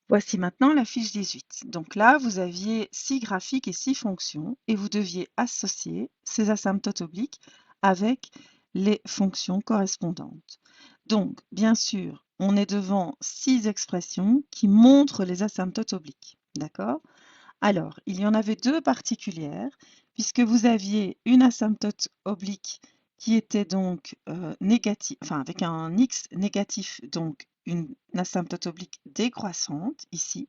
Voici maintenant la fiche 18. Donc là, vous aviez 6 graphiques et 6 fonctions et vous deviez associer ces asymptotes obliques avec les fonctions correspondantes. Donc, bien sûr, on est devant 6 expressions qui montrent les asymptotes obliques. D'accord? Alors, il y en avait deux particulières, puisque vous aviez une asymptote oblique qui était donc négative, enfin avec un x négatif, donc une asymptote oblique décroissante ici,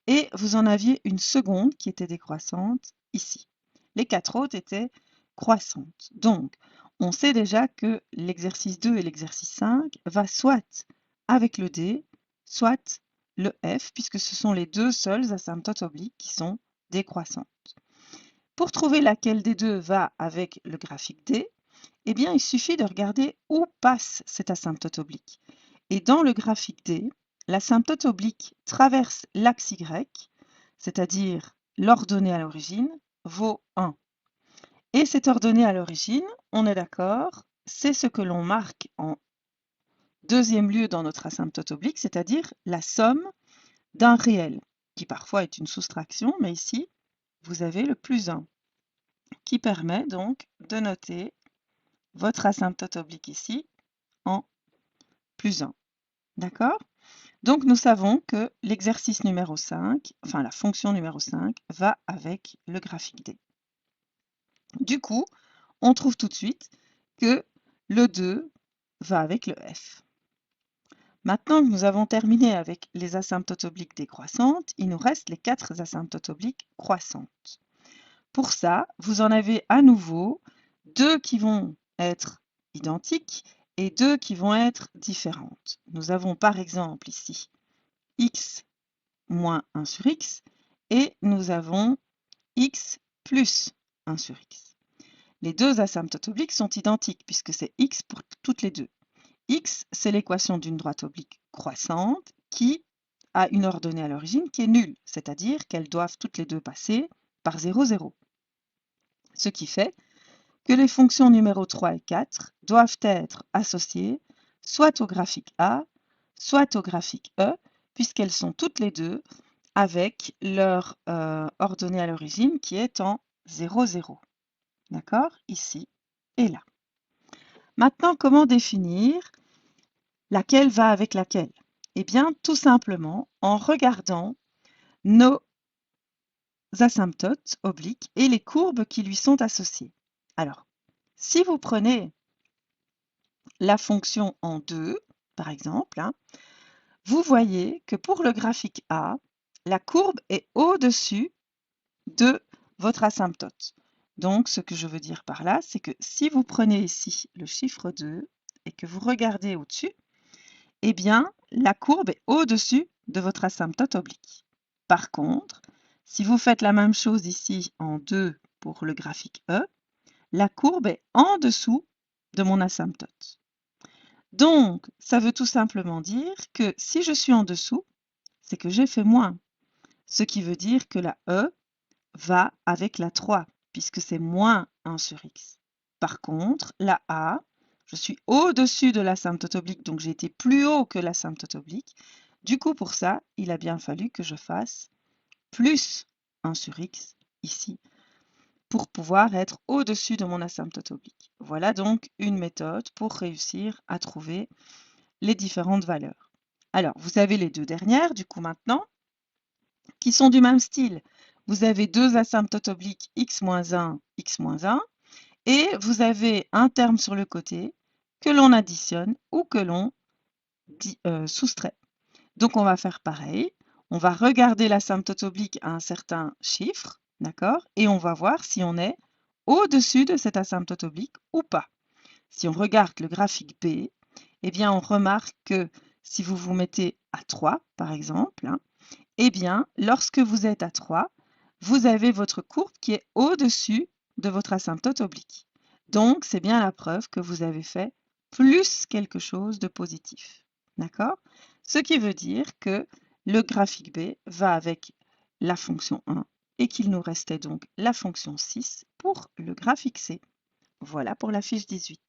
et vous en aviez une seconde qui était décroissante ici. Les quatre autres étaient croissantes. Donc, on sait déjà que l'exercice 2 et l'exercice 5 va soit avec le D, soit le F, puisque ce sont les deux seules asymptotes obliques qui sont décroissantes. Pour trouver laquelle des deux va avec le graphique D, eh bien, il suffit de regarder où passe cette asymptote oblique. Et dans le graphique D, l'asymptote oblique traverse l'axe Y, c'est-à-dire l'ordonnée à l'origine, vaut 1. Et cette ordonnée à l'origine, on est d'accord, c'est ce que l'on marque en deuxième lieu dans notre asymptote oblique, c'est-à-dire la somme d'un réel, qui parfois est une soustraction, mais ici, vous avez le plus 1, qui permet donc de noter votre asymptote oblique ici en plus 1. D'accord? Donc, nous savons que l'exercice numéro 5, enfin la fonction numéro 5, va avec le graphique D. Du coup, on trouve tout de suite que le 2 va avec le F. Maintenant que nous avons terminé avec les asymptotes obliques décroissantes, il nous reste les 4 asymptotes obliques croissantes. Pour ça, vous en avez à nouveau 2 qui vont être identiques et 2 qui vont être différentes. Nous avons par exemple ici x moins 1 sur x et nous avons x plus 1 sur x. Les deux asymptotes obliques sont identiques puisque c'est x pour toutes les deux. X, c'est l'équation d'une droite oblique croissante qui a une ordonnée à l'origine qui est nulle, c'est-à-dire qu'elles doivent toutes les deux passer par 0, 0. Ce qui fait que les fonctions numéro 3 et 4 doivent être associées soit au graphique A, soit au graphique E, puisqu'elles sont toutes les deux avec leur ordonnée à l'origine qui est en 0, 0. D'accord? Ici et là. Maintenant, comment définir laquelle va avec laquelle? Eh bien, tout simplement en regardant nos asymptotes obliques et les courbes qui lui sont associées. Alors, si vous prenez la fonction en 2, par exemple, hein, vous voyez que pour le graphique A, la courbe est au-dessus de votre asymptote. Donc, ce que je veux dire par là, c'est que si vous prenez ici le chiffre 2 et que vous regardez au-dessus, eh bien, la courbe est au-dessus de votre asymptote oblique. Par contre, si vous faites la même chose ici en 2 pour le graphique E, la courbe est en dessous de mon asymptote. Donc, ça veut tout simplement dire que si je suis en dessous, c'est que j'ai fait moins. Ce qui veut dire que la E va avec la 3, puisque c'est moins 1 sur x. Par contre, la A, je suis au-dessus de l'asymptote oblique, donc j'ai été plus haut que l'asymptote oblique. Du coup, pour ça, il a bien fallu que je fasse plus 1 sur x ici, pour pouvoir être au-dessus de mon asymptote oblique. Voilà donc une méthode pour réussir à trouver les différentes valeurs. Alors, vous avez les deux dernières, du coup, maintenant, qui sont du même style. Vous avez deux asymptotes obliques x-1, x-1, et vous avez un terme sur le côté que l'on additionne ou que l'on soustrait. Donc, on va faire pareil. On va regarder l'asymptote oblique à un certain chiffre, d'accord? Et on va voir si on est au-dessus de cette asymptote oblique ou pas. Si on regarde le graphique B, eh bien, on remarque que si vous vous mettez à 3, par exemple, hein, eh bien, lorsque vous êtes à 3, vous avez votre courbe qui est au-dessus de votre asymptote oblique. Donc, c'est bien la preuve que vous avez fait plus quelque chose de positif. D'accord? Ce qui veut dire que le graphique B va avec la fonction 1 et qu'il nous restait donc la fonction 6 pour le graphique C. Voilà pour la fiche 18.